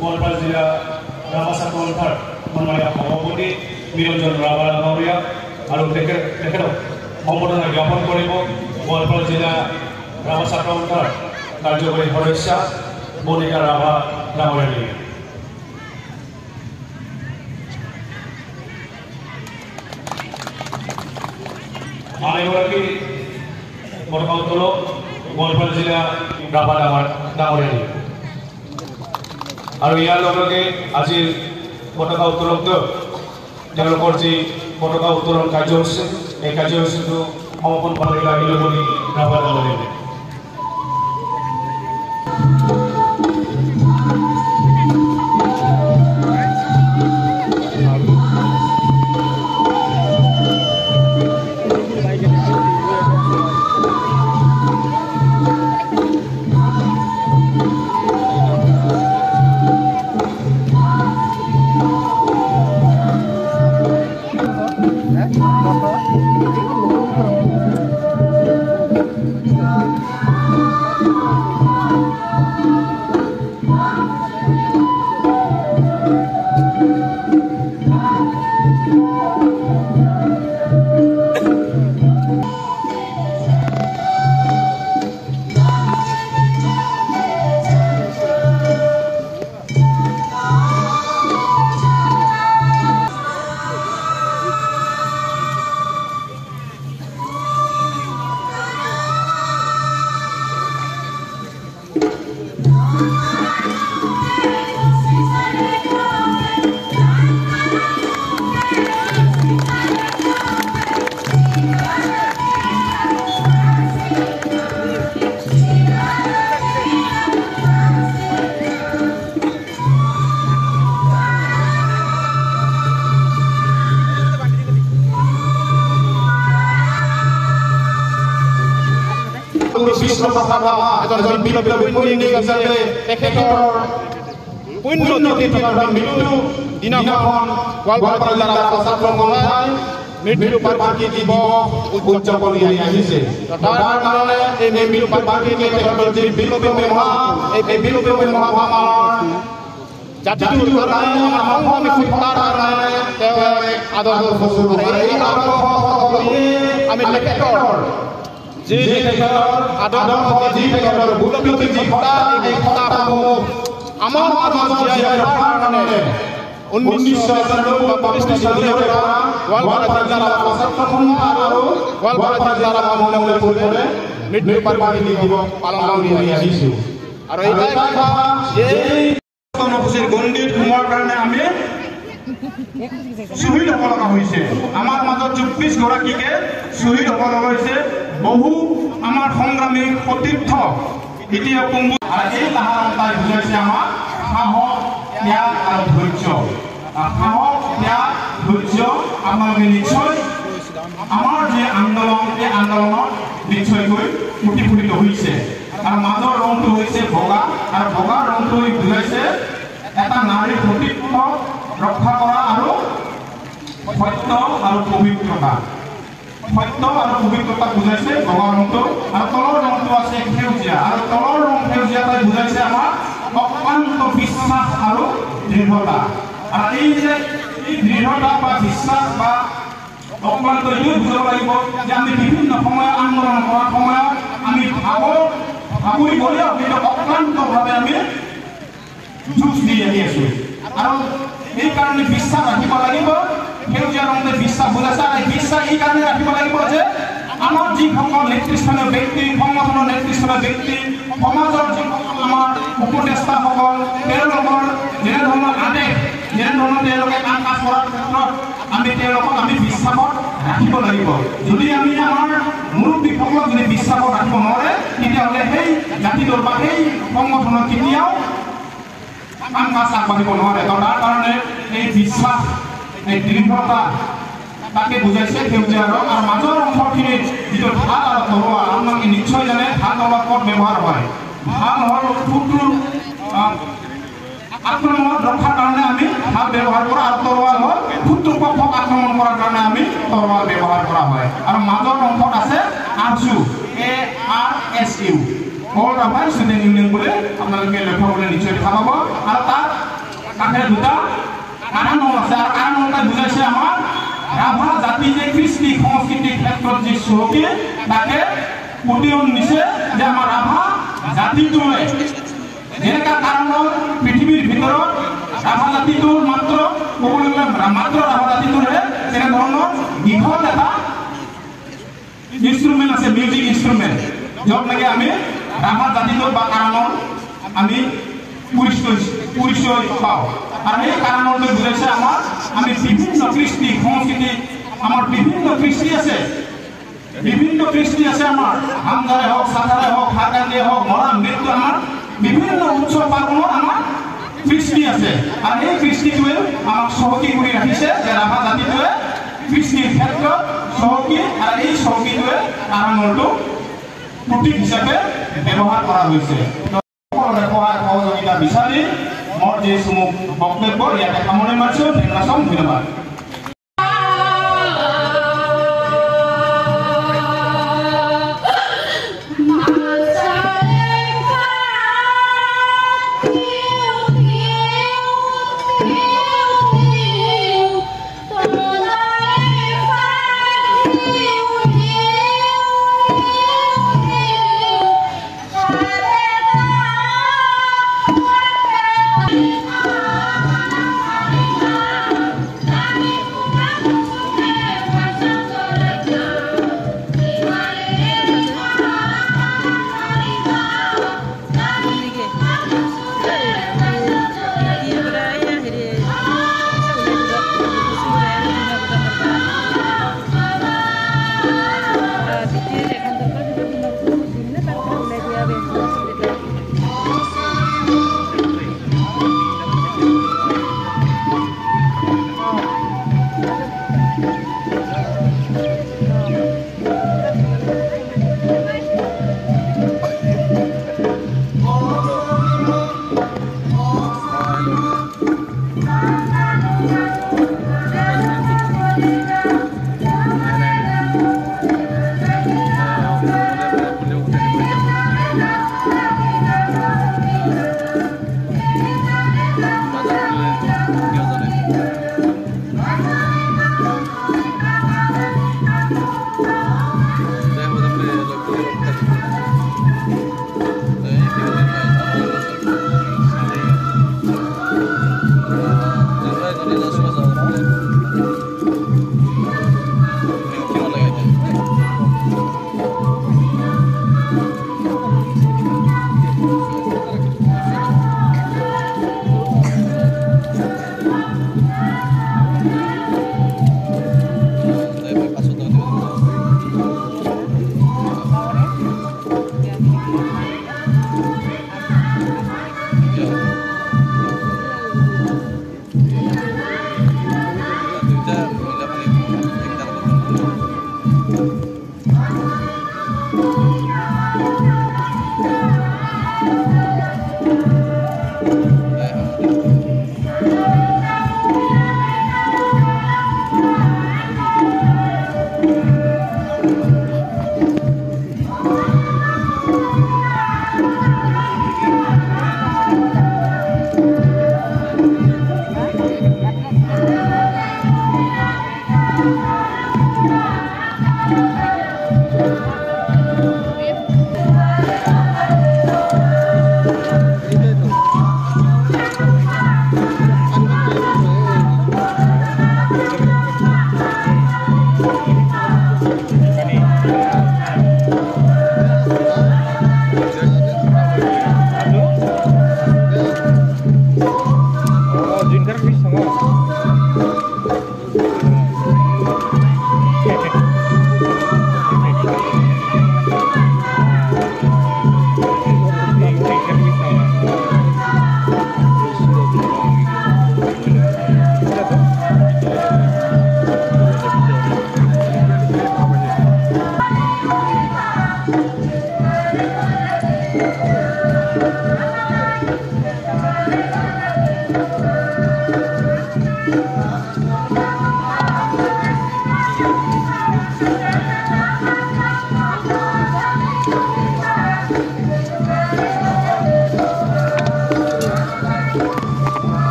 গোৱালপাৰা জিলা ৰাভাচাপ অঞ্চলৰ সন্মানীয় সভাপতি নিৰঞ্জন ৰাভা ডাঙৰীয়া আৰু তেখেতক সম্বৰ্ধনা জ্ঞাপন কৰিব গোৱালপাৰা জিলা ৰাভাচাপ অঞ্চলৰ কাৰ্যকৰী সদস্য বনিকা ৰাভা ডাঙৰীয়া। আন এগৰাকী পতাকা উত্তোলক গোৱালপাৰা জিলা ৰাভা ডাঙৰীয়া আৰু ইয়াৰ লগে লগে আজিৰ পতাকা উত্তোলক তেওঁলোকৰ যি পতাকা উত্তোলন কাৰ্যসূচী এই কাৰ্যসূচীটো সমাপন কৰিবলৈ আহিলে বুলি ৰাভা ডাঙৰীয়া। আমাৰ মাজত 24 গৰাকীকে শহীদ হ'ব লগা হৈছে। বহু আমাৰ সংগ্ৰামী সতীৰ্থ এতিয়া এই তাহাৰাই বুজাইছে আমাৰ সাহস ত্যাগ আৰু ধৈৰ্য। সাহস ত্যাগ ধৈৰ্য আপোনালোকে নিশ্চয় আমাৰ যে আন্দোলন এই আন্দোলনত নিশ্চয়কৈ প্ৰতিফলিত হৈছে। আৰু মাজৰ ৰংটো হৈছে বগা আৰু বগাৰ ৰংটো বুজাইছে এটা নাৰীৰ সতীত্ব ৰক্ষা কৰা আৰু সত্য আৰু পবিত্ৰতা। সত্য আৰু পবিত্ৰতা বুজাইছে বগা ৰংটো আৰু তলৰ ৰংটো আছে সেউজীয়া আৰু তলৰ ৰং সেউজীয়াটাই বুজাইছে আমাৰ অক্লান্ত বিশ্বাস আৰু দৃঢ়তা। আৰু এই যে এই দৃঢ়তা বা বিশ্বাস বা অক্লান্ত এইটোৱে বুজাব লাগিব যে আমি বিভিন্ন সময়ত আন্দোলন কৰাৰ সময়ত আমি ভাগৰি গ'লেও কিন্তু অক্লান্তভাৱে আমি যুঁজ দি আহি আছো। আৰু এইকাৰণে বিশ্বাস ৰাখিব লাগিব। সেউজীয়া ৰঙে বিশ্বাস বুজাইছে আৰু বিশ্বাস এই কাৰণে ৰাখিব লাগিব যে আমাৰ যিসকল নেতৃস্থানীয় ব্যক্তি, সংগঠনৰ নেতৃস্থানীয় ব্যক্তি, সমাজৰ যিসকল আমাৰ উপদেষ্টাসকল, তেওঁলোকৰ যেনেধৰণৰ আদেশ, যেনেধৰণৰ তেওঁলোকে কাম কাজ কৰাৰ ক্ষেত্ৰত তেওঁলোকক আমি বিশ্বাসত ৰাখিব লাগিব। যদি আমি আমাৰ মুৰব্বীসকলক যদি বিশ্বাসত ৰাখিব নোৱাৰে তেতিয়াহ'লে সেই জাতিটোৰ বা সেই সংগঠনৰ কেতিয়াও কাম কাজ আগবাঢ়িব নোৱাৰে। তাৰ কাৰণে এই বিশ্বাস, এই দৃঢ়তা তাকে বুজাইছে সেউজীয়া ৰং। আৰু মাজৰ অংশখিনিত যিটো ঢাল আৰু তৰোৱাল, আপোনালোকে নিশ্চয় জানে ঢাল তৰোৱাল ক'ত ব্যৱহাৰ হয়। ঢাল হ'ল শত্ৰুৰ আক্ৰমণত ৰক্ষাৰ কাৰণে আমি ঢাল ব্যৱহাৰ কৰোঁ আৰু তৰোৱাল হ'ল শত্ৰু পক্ষক আক্ৰমণ কৰাৰ কাৰণে আমি তৰোৱাল ব্যৱহাৰ কৰা হয়। আৰু মাজৰ অংশত আছে আৰছু, ARSU, অল ৰাভাৰ ষ্টুডেণ্ট ইউনিয়ন বুলি আপোনালোকে লক্ষ্য কৰিলে নিশ্চয় দেখা পাব। আৰু তাত কাষে দুটা কাৰণ আছে আৰু কাৰণটা বুজাইছে আমাৰ ৰাভা জাতি যে কৃষ্টি সংস্কৃতিৰ ক্ষেত্ৰত যি চহকী তাকে প্ৰতিয়ন নিছে যে আমাৰ ৰাভা জাতিটোৱে যেনেকা কাৰণত পৃথিৱীৰ ভিতৰত ৰাভা জাতিটোৰ মাত্ৰ ক'বলৈ গ'লে মাত্ৰ ৰাভা জাতিটোৰহে তেনেধৰণৰ দীঘল এটা ইনষ্ট্ৰুমেণ্ট আছে মিউজিক ইনষ্ট্ৰুমেণ্ট য'ত নেকি আমি ৰাভা জাতিটোৰ বা কাৰণত আমি পৰিচয় পাওঁ আৰু সেই কাৰণলৈ বুজাইছে আমাৰ আমি বিভিন্ন কৃষ্টি সংস্কৃতি আমাৰ বিভিন্ন কৃষ্টি আছে আমাৰ হামদাৰে হওক সাঁতাৰে হওক হাৰকান্দিয়ে হওক মৰাণ নৃত্য আমাৰ বিভিন্ন উৎসৱ পাৰ্বণত আমাৰ কৃষ্টি আছে আৰু এই কৃষ্টিটোৱে আমাক চহকী কৰি ৰাখিছে যে ৰাভা জাতিটোৱে কৃষ্টিৰ ক্ষেত্ৰত চহকী আৰু এই চহকীটোৱে কাৰণটো প্ৰতীক হিচাপে ব্যৱহাৰ কৰা হৈছে সহযোগিতা বিচাৰি মোৰ যি চমুক বক্তব্য ইয়াতে সামৰণি মাৰিছোঁ ধন্যবাদ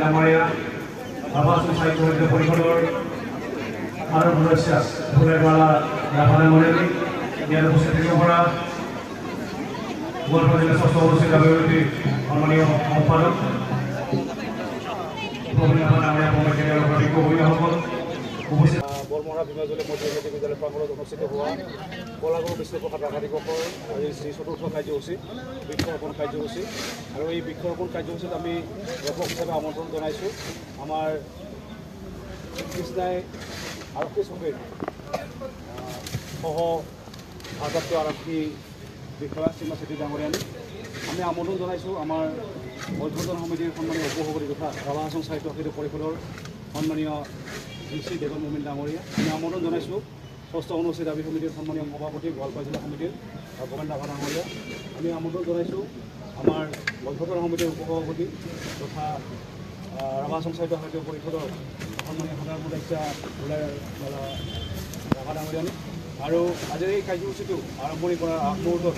ডাঙৰীয়া ৰাভা সাহিত্য পৰিষদৰ আৰু সদস্য ফুলেৰৱালা ৰাভা ডাঙৰীয়া ইয়াত উপস্থিত থাকিব পৰা গোৱালপাৰা জিলা স্বাস্থ্য অৱস্থিত অভিৱৃদ্ধি সন্মানীয় সম্পাদক বৰমহৰা বিভাজনী মধ্যমীয়া বিদ্যালয় প্ৰাংগণত অনুষ্ঠিত হোৱা কলাগুৰু বিষ্ণুপ্ৰসাদ ৰাভা দিৱসৰ আজি শ্ৰী চতুৰ্থ কাৰ্যসূচী বৃক্ষৰোপণ কাৰ্যসূচী আৰু এই বৃক্ষৰোপণ কাৰ্যসূচীত আমি ব্যাপক হিচাপে আমন্ত্ৰণ জনাইছোঁ আমাৰ কৃষ্ণাই আৰক্ষী চকীৰ সহ ভাৰপ্ৰাপ্ত আৰক্ষী বিষয়া শ্ৰীমা চেত্ৰী ডাঙৰীয়ানী আমি আমন্ত্ৰণ জনাইছোঁ আমাৰ উদ্বোধন সমিতিৰ সন্মানীয় উপসভাপতি তথা ৰাভা হাছং সাহিত্য পৰিষদৰ সন্মানীয় শ্ৰী দেৱন মুমিন ডাঙৰীয়া আমি আমন্ত্ৰণ জনাইছোঁ ষষ্ঠ অনুষ্ঠিত দাবী সমিতিৰ সন্মানীয় সভাপতি গোৱালপাৰা জিলা সমিতিৰ ভৱেন ৰাভা ডাঙৰীয়া আমি আমন্ত্ৰণ জনাইছোঁ আমাৰ উদ্বোধন সমিতিৰ উপসভাপতি তথা ৰাভা হাছং সাহিত্য পৰিষদৰ সন্মানীয় সাধাৰণ সদস্যা ৰাভা ডাঙৰীয়ানী আৰু আজিৰ এই কাৰ্যসূচীটো আৰম্ভণি কৰাৰ আগমুহূৰ্তত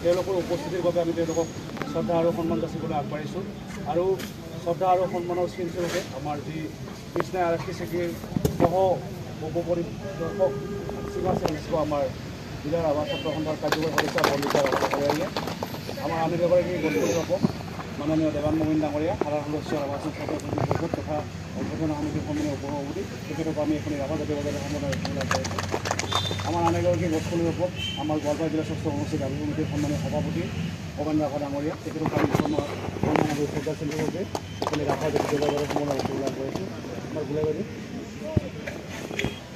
তেওঁলোকৰ উপস্থিতিৰ বাবে আমি তেওঁলোকক শ্ৰদ্ধা আৰু সন্মান যাচিবলৈ আগবাঢ়িছোঁ আৰু শ্ৰদ্ধা আৰু সন্মানৰ চিনস্বৰূপে আমাৰ যি কৃষ্ণাই আৰক্ষী চকীৰ সহ উপপৰিদৰ্শক সীমা চেঞ্চ আমাৰ জিলা ৰাভা ছাত্ৰ সন্থাৰ কাৰ্যকৰী সদস্য বন্দিতা ৰাভা ডাঙৰীয়াই আমাৰ আন এগৰাকী গছপৰিদৰ্শক মাননীয় দেৱান মুমিন ডাঙৰীয়া সাধাৰণ সদস্য ৰাভা হাছং সাহিত্য পৰিষদ তথা উদ্বোধন সমিতিৰ সন্মানীয় উপসভাপতি তেখেতক আমি এখন ৰাভা জাতীয় বজাৰৰ সম্বোধন আগবাঢ়িছোঁ আমাৰ আন এগৰাকী গছপৰিদৰ্শক আমাৰ গোৱালপাৰা জিলা ষষ্ঠ অনুষ্ঠিত দাবী সমিতিৰ সন্মানীয় সভাপতি ভৱেন ৰাভা ডাঙৰীয়া তেখেতক আমি সন্মান আৰু শ্ৰদ্ধাচিহ্নৰূপে এইখিনি ৰাভা জাতীয় বজাৰৰ সম্বোধন আগবাঢ়িছোঁ আমাৰ গোলাবাৰী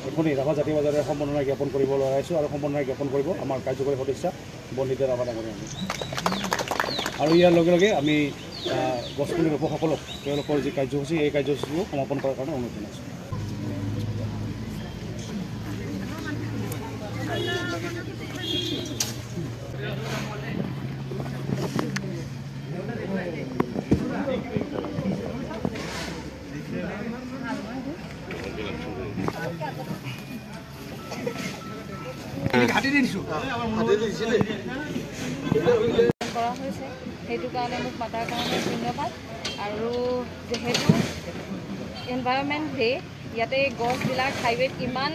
এইখনি ৰাভা জাতীয় বজাৰৰ সম্বৰ্ধনা জ্ঞাপন কৰিব লগাইছোঁ আৰু সম্বৰ্ধনা জ্ঞাপন কৰিব আমাৰ কাৰ্যকৰী সদস্য বন্দিতা ৰাভা ডাঙৰীয়া আৰু ইয়াৰ লগে লগে আমি গছপুলি ৰোপকসকলক তেওঁলোকৰ যি কাৰ্যসূচী এই কাৰ্যসূচীও সমাপন কৰাৰ কাৰণে অনুৰোধ জনাইছোঁ কৰা হৈছে সেইটো কাৰণে মোক মাতাৰ কাৰণে ধন্যবাদ আৰু যেহেতু এনভাইৰনমেণ্ট ডে ইয়াতে গছবিলাক হাইৱেত ইমান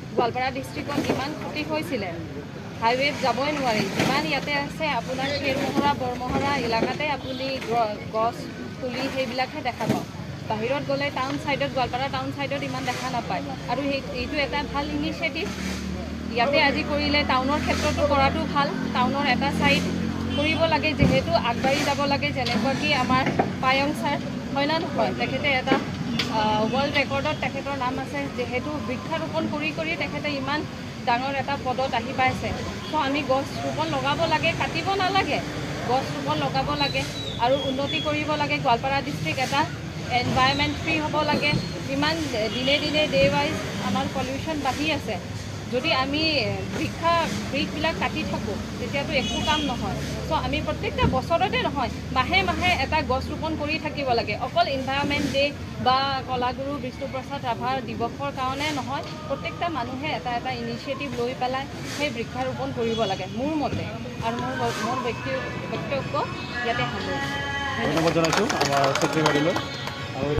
গোৱালপাৰা ডিষ্ট্ৰিক্টত ইমান ক্ষতি হৈছিলে হাইৱেত যাবই নোৱাৰি যিমান ইয়াতে আছে আপোনাৰ খেৰমহৰা বৰমহৰা এলেকাতে আপুনি গছ পুলি সেইবিলাকহে দেখা পাওঁ বাহিৰত গ'লে টাউন ছাইডত গোৱালপাৰা টাউন ছাইডত ইমান দেখা নাপায় আৰু এইটো এটা ভাল ইনিচিয়েটিভ ইয়াতে আজি কৰিলে টাউনৰ ক্ষেত্ৰতো কৰাটো ভাল টাউনৰ এটা ছাইড কৰিব লাগে যিহেতু আগবাঢ়ি যাব লাগে যেনেকুৱাকৈ আমাৰ পায়ং ছাৰ হয় না নহয় তেখেতে এটা ৱৰ্ল্ড ৰেকৰ্ডত তেখেতৰ নাম আছে যিহেতু বৃক্ষৰোপণ কৰি তেখেতে ইমান ডাঙৰ এটা পদত আহি পাইছে চ' আমি গছ ৰোপণ লগাব লাগে কাটিব নালাগে গছ ৰোপণ লগাব লাগে আৰু উন্নতি কৰিব লাগে গোৱালপাৰা ডিষ্ট্ৰিক্ট এটা এনভাইৰনমেণ্ট ফ্ৰী হ'ব লাগে ইমান দিনে দিনে ডে ৱাইজ আমাৰ পলিউশ্যন বাঢ়ি আছে যদি আমি বৃক্ষবিলাক কাটি থাকোঁ তেতিয়াতো একো কাম নহয় চ' আমি প্ৰত্যেকটা বছৰতে নহয় মাহে মাহে এটা গছ ৰোপণ কৰি থাকিব লাগে অকল এনভাইৰনমেণ্ট ডে বা কলাগুৰু বিষ্ণুপ্ৰসাদ ৰাভাৰ দিৱসৰ কাৰণে নহয় প্ৰত্যেকটা মানুহে এটা এটা ইনিচিয়েটিভ লৈ পেলাই সেই বৃক্ষৰোপণ কৰিব লাগে মোৰ মতে আৰু মোৰ বক্তব্য ইয়াতে সামৰিছোঁ ধন্যবাদ জনাইছোঁ আমাৰ ছেক্ৰেটাৰীলৈ